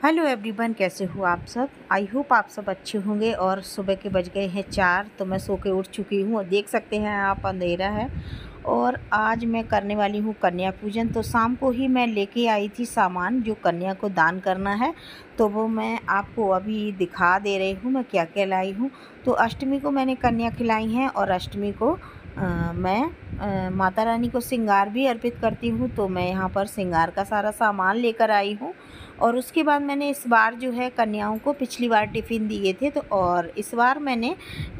Hello everyone, कैसे हो आप सब। आई होप आप सब अच्छे होंगे। और सुबह के बज गए हैं 4, तो मैं सो के उठ चुकी हूँ। देख सकते हैं आप, अंधेरा है। और आज मैं करने वाली हूँ कन्या पूजन। तो शाम को ही मैं लेके आई थी सामान जो कन्या को दान करना है, तो वो मैं आपको अभी दिखा दे रही हूँ मैं क्या क्या लाई हूँ। तो अष्टमी को मैंने कन्या खिलाई हैं, और अष्टमी को मैं माता रानी को श्रृंगार भी अर्पित करती हूँ। तो मैं यहाँ पर श्रृंगार का सारा सामान लेकर आई हूँ। और उसके बाद मैंने इस बार जो है कन्याओं को, पिछली बार टिफ़िन दिए थे तो, और इस बार मैंने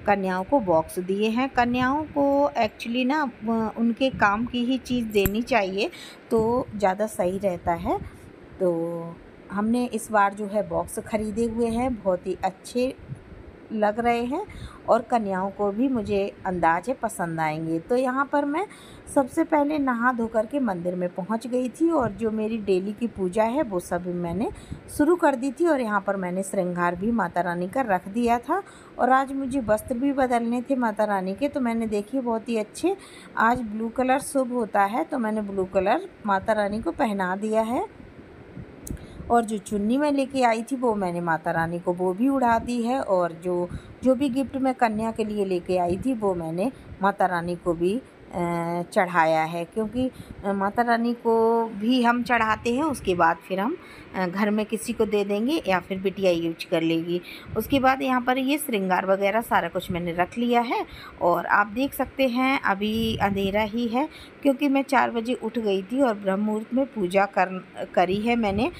कन्याओं को बॉक्स दिए हैं। कन्याओं को एक्चुअली ना उनके काम की ही चीज़ देनी चाहिए तो ज़्यादा सही रहता है। तो हमने इस बार जो है बॉक्स ख़रीदे हुए हैं, बहुत ही अच्छे लग रहे हैं और कन्याओं को भी मुझे अंदाज़ है पसंद आएंगे। तो यहाँ पर मैं सबसे पहले नहा धो कर के मंदिर में पहुँच गई थी, और जो मेरी डेली की पूजा है वो सब मैंने शुरू कर दी थी। और यहाँ पर मैंने श्रृंगार भी माता रानी का रख दिया था। और आज मुझे वस्त्र भी बदलने थे माता रानी के, तो मैंने देखिए बहुत ही अच्छे, आज ब्लू कलर शुभ होता है तो मैंने ब्लू कलर माता रानी को पहना दिया है। और जो चुन्नी मैं लेके आई थी वो मैंने माता रानी को वो भी उड़ा दी है। और जो जो भी गिफ्ट मैं कन्या के लिए लेके आई थी वो मैंने माता रानी को भी चढ़ाया है, क्योंकि माता रानी को भी हम चढ़ाते हैं, उसके बाद फिर हम घर में किसी को दे देंगे या फिर बिटिया यूज कर लेगी। उसके बाद यहाँ पर ये श्रृंगार वगैरह सारा कुछ मैंने रख लिया है। और आप देख सकते हैं अभी अंधेरा ही है, क्योंकि मैं 4 बजे उठ गई थी और ब्रह्म मुहूर्त में पूजा करी है मैंने।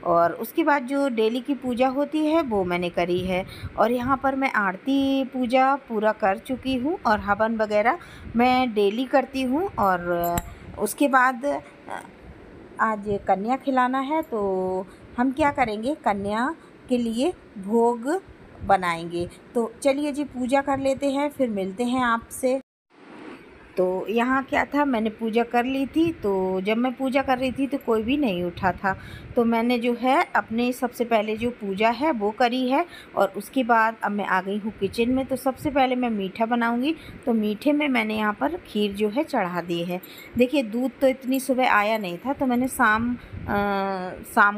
और उसके बाद जो डेली की पूजा होती है वो मैंने करी है। और यहाँ पर मैं आरती पूजा पूरा कर चुकी हूँ, और हवन वगैरह मैं डेली करती हूँ। और उसके बाद आज कन्या खिलाना है, तो हम क्या करेंगे, कन्या के लिए भोग बनाएंगे। तो चलिए जी, पूजा कर लेते हैं, फिर मिलते हैं आपसे। तो यहाँ क्या था, मैंने पूजा कर ली थी। तो जब मैं पूजा कर रही थी तो कोई भी नहीं उठा था, तो मैंने जो है अपने सबसे पहले जो पूजा है वो करी है। और उसके बाद अब मैं आ गई हूँ किचन में। तो सबसे पहले मैं मीठा बनाऊँगी, तो मीठे में मैंने यहाँ पर खीर जो है चढ़ा दी है। देखिए दूध तो इतनी सुबह आया नहीं था, तो मैंने शाम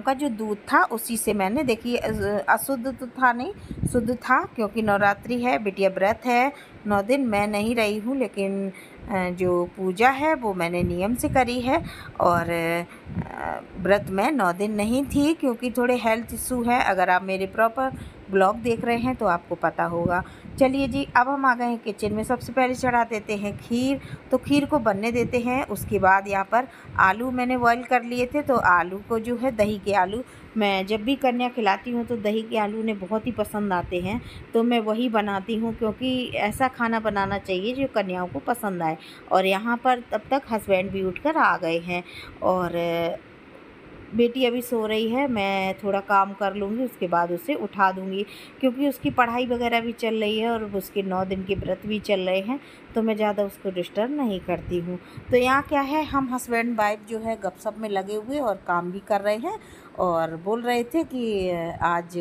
का जो दूध था उसी से मैंने, देखिए अशुद्ध तो था नहीं, शुद्ध था, क्योंकि नवरात्रि है, बिटिया व्रत है 9 दिन। मैं नहीं रही हूँ, लेकिन जो पूजा है वो मैंने नियम से करी है। और व्रत में 9 दिन नहीं थी, क्योंकि थोड़े हेल्थ इशू है। अगर आप मेरे प्रॉपर ब्लॉग देख रहे हैं तो आपको पता होगा। चलिए जी, अब हम आ गए हैं किचन में। सबसे पहले चढ़ा देते हैं खीर, तो खीर को बनने देते हैं। उसके बाद यहाँ पर आलू मैंने बॉईल कर लिए थे, तो आलू को जो है, दही के आलू, मैं जब भी कन्या खिलाती हूँ तो दही के आलू उन्हें बहुत ही पसंद आते हैं, तो मैं वही बनाती हूँ, क्योंकि ऐसा खाना बनाना चाहिए जो कन्याओं को पसंद आए। और यहाँ पर तब तक हस्बैंड भी उठकर आ गए हैं, और बेटी अभी सो रही है। मैं थोड़ा काम कर लूँगी, उसके बाद उसे उठा दूँगी, क्योंकि उसकी पढ़ाई वगैरह भी चल रही है और उसके 9 दिन के व्रत भी चल रहे हैं, तो मैं ज़्यादा उसको डिस्टर्ब नहीं करती हूँ। तो यहाँ क्या है, हम हस्बैंड वाइफ जो है गपशप में लगे हुए और काम भी कर रहे हैं। और बोल रहे थे कि आज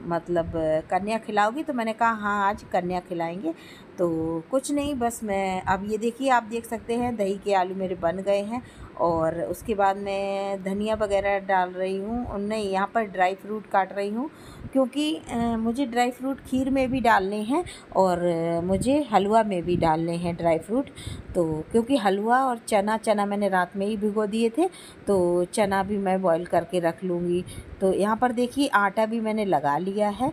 मतलब कन्या खिलाओगी, तो मैंने कहा हाँ आज कन्या खिलाएंगे। तो कुछ नहीं, बस मैं अब ये देखिए, आप देख सकते हैं दही के आलू मेरे बन गए हैं। और उसके बाद मैं धनिया वगैरह डाल रही हूँ, और नहीं, यहाँ पर ड्राई फ्रूट काट रही हूँ, क्योंकि मुझे ड्राई फ्रूट खीर में भी डालने हैं, और मुझे हलवा में भी डालने हैं ड्राई फ्रूट। तो क्योंकि हलवा और चना मैंने रात में ही भिगो दिए थे, तो चना भी मैं बॉईल करके रख लूँगी। तो यहाँ पर देखिए आटा भी मैंने लगा लिया है,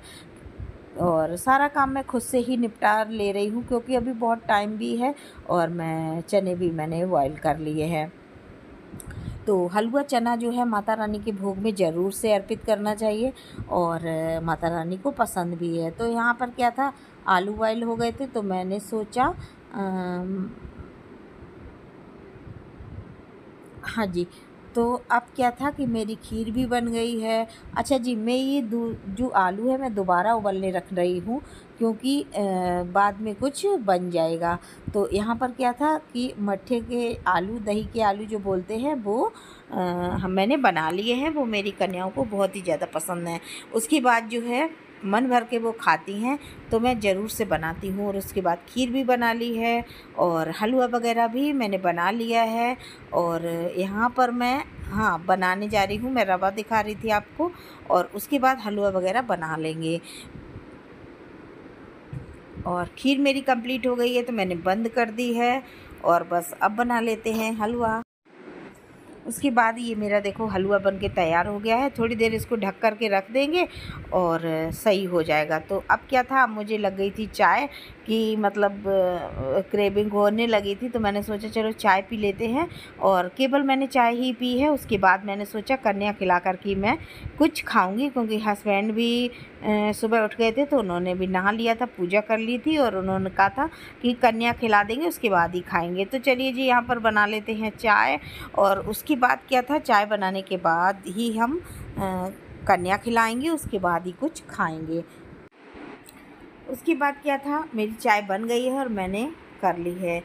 और सारा काम मैं खुद से ही निपटा ले रही हूँ, क्योंकि अभी बहुत टाइम भी है। और मैं चने भी मैंने बॉईल कर लिए हैं। तो हलवा चना जो है माता रानी के भोग में ज़रूर से अर्पित करना चाहिए, और माता रानी को पसंद भी है। तो यहाँ पर क्या था, आलू बॉयल हो गए थे, तो मैंने सोचा हाँ जी, तो अब क्या था कि मेरी खीर भी बन गई है। अच्छा जी, मैं ये जो आलू है मैं दोबारा उबलने रख रही हूँ, क्योंकि बाद में कुछ बन जाएगा। तो यहाँ पर क्या था कि मट्ठे के आलू, दही के आलू जो बोलते हैं, वो मैंने बना लिए हैं। वो मेरी कन्याओं को बहुत ही ज़्यादा पसंद है। उसके बाद जो है मन भर के वो खाती हैं, तो मैं ज़रूर से बनाती हूँ। और उसके बाद खीर भी बना ली है, और हलवा वगैरह भी मैंने बना लिया है। और यहाँ पर मैं हाँ, बनाने जा रही हूँ। मैं रवा दिखा रही थी आपको, और उसके बाद हलवा वगैरह बना लेंगे। और खीर मेरी कंप्लीट हो गई है तो मैंने बंद कर दी है, और बस अब बना लेते हैं हलवा। उसके बाद ये मेरा देखो हलवा बनके तैयार हो गया है। थोड़ी देर इसको ढक कर के रख देंगे और सही हो जाएगा। तो अब क्या था, अब मुझे लग गई थी चाय की, मतलब क्रेविंग होने लगी थी, तो मैंने सोचा चलो चाय पी लेते हैं। और केवल मैंने चाय ही पी है। उसके बाद मैंने सोचा कन्या खिला कर कि मैं कुछ खाऊंगी, क्योंकि हस्बैंड भी सुबह उठ गए थे, तो उन्होंने भी नहा लिया था, पूजा कर ली थी, और उन्होंने कहा था कि कन्या खिला देंगे उसके बाद ही खाएंगे। तो चलिए जी, यहाँ पर बना लेते हैं चाय। और उसके बाद क्या था, चाय बनाने के बाद ही हम कन्या खिलाएंगे, उसके बाद ही कुछ खाएंगे। उसके बाद क्या था, मेरी चाय बन गई है और मैंने कर ली है।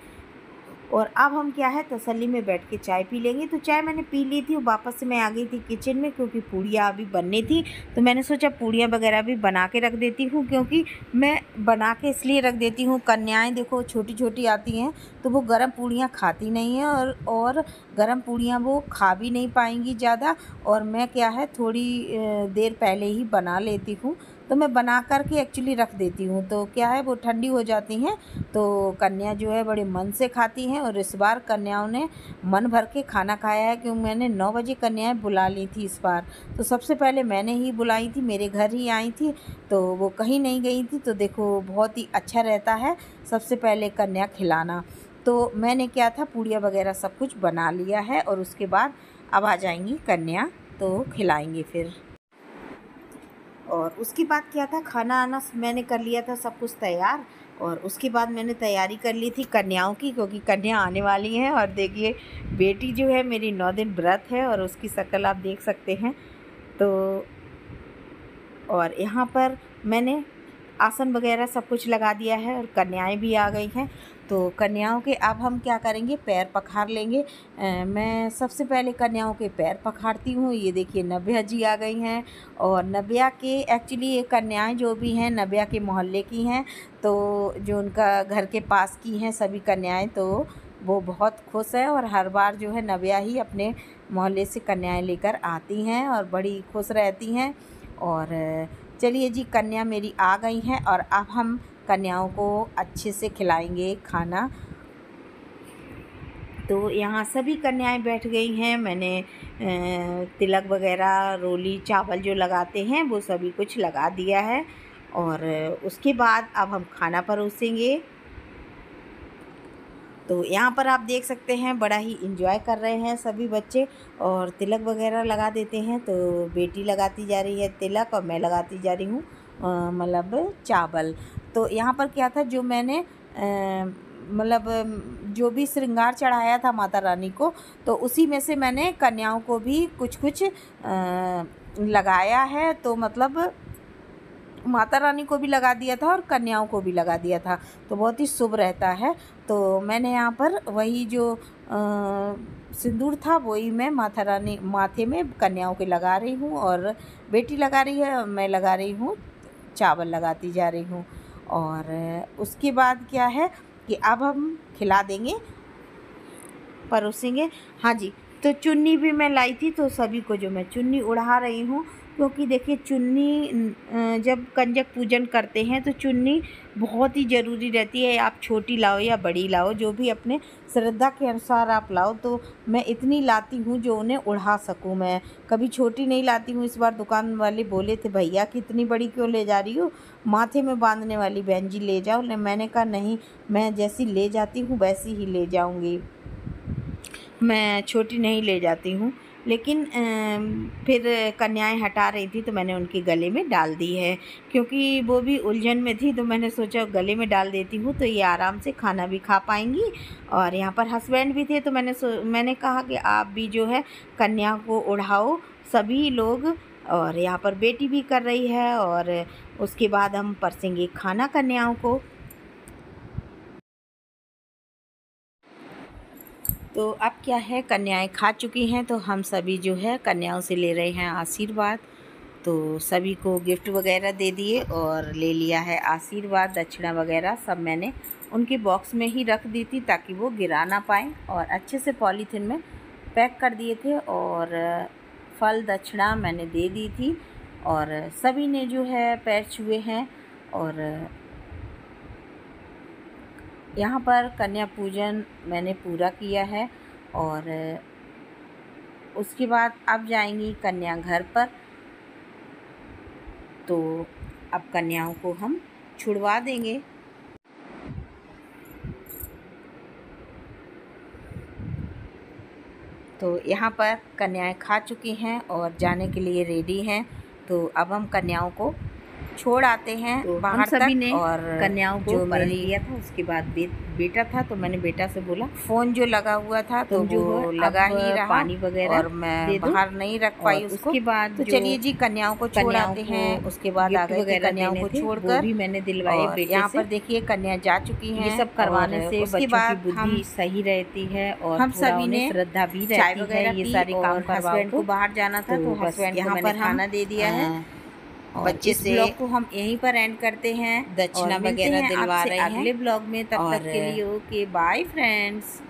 और अब हम क्या है, तसल्ली में बैठ के चाय पी लेंगे। तो चाय मैंने पी ली थी, वापस से मैं आ गई थी किचन में, क्योंकि पूड़ियाँ अभी बननी थी। तो मैंने सोचा पूड़ियाँ वगैरह भी बना के रख देती हूँ, क्योंकि मैं बना के इसलिए रख देती हूँ, कन्याएँ देखो छोटी छोटी आती हैं तो वो गर्म पूड़ियाँ खाती नहीं हैं, और गर्म पूड़ियाँ वो खा भी नहीं पाएंगी ज़्यादा। और मैं क्या है, थोड़ी देर पहले ही बना लेती हूँ, तो मैं बना कर के एक्चुअली रख देती हूँ। तो क्या है, वो ठंडी हो जाती हैं, तो कन्या जो है बड़े मन से खाती हैं। और इस बार कन्याओं ने मन भर के खाना खाया है, क्योंकि मैंने 9 बजे कन्याएं बुला ली थी इस बार। तो सबसे पहले मैंने ही बुलाई थी, मेरे घर ही आई थी, तो वो कहीं नहीं गई थी। तो देखो बहुत ही अच्छा रहता है सबसे पहले कन्या खिलाना। तो मैंने क्या था, पूड़ियाँ वगैरह सब कुछ बना लिया है, और उसके बाद अब आ जाएंगी कन्या, तो खिलाएंगे फिर। और उसके बाद क्या था, खाना आना मैंने कर लिया था सब कुछ तैयार। और उसके बाद मैंने तैयारी कर ली थी कन्याओं की, क्योंकि कन्या आने वाली हैं। और देखिए बेटी जो है मेरी 9 दिन व्रत है, और उसकी शक्ल आप देख सकते हैं। तो और यहाँ पर मैंने आसन वगैरह सब कुछ लगा दिया है, और कन्याएं भी आ गई हैं। तो कन्याओं के अब हम क्या करेंगे, पैर पखार लेंगे। मैं सबसे पहले कन्याओं के पैर पखारती हूँ। ये देखिए नव्या जी आ गई हैं, और नव्या के एक्चुअली ये कन्याएं जो भी हैं नव्या के मोहल्ले की हैं, तो जो उनका घर के पास की हैं सभी कन्याएं, तो वो बहुत खुश है। और हर बार जो है नव्या ही अपने मोहल्ले से कन्याएं लेकर आती हैं, और बड़ी खुश रहती हैं। और चलिए जी, कन्या मेरी आ गई हैं, और अब हम कन्याओं को अच्छे से खिलाएंगे खाना। तो यहाँ सभी कन्याएं बैठ गई हैं। मैंने तिलक वगैरह, रोली, चावल जो लगाते हैं वो सभी कुछ लगा दिया है। और उसके बाद अब हम खाना परोसेंगे। तो यहाँ पर आप देख सकते हैं बड़ा ही एंजॉय कर रहे हैं सभी बच्चे, और तिलक वगैरह लगा देते हैं। तो बेटी लगाती जा रही है तिलक, और मैं लगाती जा रही हूँ मतलब चावल। तो यहाँ पर क्या था, जो मैंने मतलब जो भी श्रृंगार चढ़ाया था माता रानी को, तो उसी में से मैंने कन्याओं को भी कुछ कुछ लगाया है। तो मतलब माता रानी को भी लगा दिया था और कन्याओं को भी लगा दिया था, तो बहुत ही शुभ रहता है। तो मैंने यहाँ पर वही जो सिंदूर था वही मैं माता रानी माथे में कन्याओं के लगा रही हूँ, और बेटी लगा रही है, मैं लगा रही हूँ, चावल लगाती जा रही हूँ। और उसके बाद क्या है कि अब हम खिला देंगे, परोसेंगे। हाँ जी, तो चुन्नी भी मैं लाई थी, तो सभी को जो मैं चुन्नी उड़ा रही हूँ, क्योंकि देखिए चुन्नी जब कंजक पूजन करते हैं तो चुन्नी बहुत ही ज़रूरी रहती है। आप छोटी लाओ या बड़ी लाओ, जो भी अपने श्रद्धा के अनुसार आप लाओ। तो मैं इतनी लाती हूँ जो उन्हें उड़ा सकूँ, मैं कभी छोटी नहीं लाती हूँ। इस बार दुकान वाले बोले थे भैया कि इतनी बड़ी क्यों ले जा रही हो, माथे में बांधने वाली बहन जी ले जाओ। मैंने कहा नहीं, मैं जैसी ले जाती हूँ वैसी ही ले जाऊँगी, मैं छोटी नहीं ले जाती हूँ। लेकिन फिर कन्याएं हटा रही थी तो मैंने उनके गले में डाल दी है, क्योंकि वो भी उलझन में थी। तो मैंने सोचा गले में डाल देती हूँ तो ये आराम से खाना भी खा पाएंगी। और यहाँ पर हस्बैंड भी थे, तो मैंने कहा कि आप भी जो है कन्या को उड़ाओ सभी लोग। और यहाँ पर बेटी भी कर रही है, और उसके बाद हम परसेंगे खाना कन्याओं को। तो अब क्या है, कन्याएं खा चुकी हैं, तो हम सभी जो है कन्याओं से ले रहे हैं आशीर्वाद। तो सभी को गिफ्ट वगैरह दे दिए और ले लिया है आशीर्वाद, दक्षिणा वगैरह सब मैंने उनके बॉक्स में ही रख दी थी ताकि वो गिरा ना पाएँ, और अच्छे से पॉलीथिन में पैक कर दिए थे और फल दक्षिणा मैंने दे दी थी और सभी ने जो है पैर छुए हैं। और यहाँ पर कन्या पूजन मैंने पूरा किया है और उसके बाद अब जाएंगी कन्या घर पर। तो अब कन्याओं को हम छुड़वा देंगे। तो यहाँ पर कन्याएं खा चुकी हैं और जाने के लिए रेडी हैं। तो अब हम कन्याओं को छोड़ आते हैं तो बाहर सभी ने और कन्याओं को जो मैंने लिया था। उसके बाद बेटा था तो मैंने बेटा से बोला फ़ोन जो लगा हुआ था तो जो लगा ही रहा, पानी वगैरह और मैं बाहर नहीं रख पाई उसको। उसके बाद तो चलिए जी कन्याओं को छोड़ आते हैं। उसके बाद आ गए कन्याओं को छोड़कर भी मैंने दिलवाए बेटे से। यहाँ पर देखिए कन्या जा चुकी हैं। ये सब करवाने से उसके बाद बुद्धि सही रहती है और हम सभी ने श्रद्धा भी रहती है। ये सारे काम हस्बैंड को बाहर जाना था तो हस्बैंड को मैंने खाना दे दिया है। और इस ब्लॉग को हम यहीं पर एंड करते हैं। दक्षिणा वगैरह दिलवा रहे हैं अगले ब्लॉग में। तब तक के लिए ओके बाय फ्रेंड्स।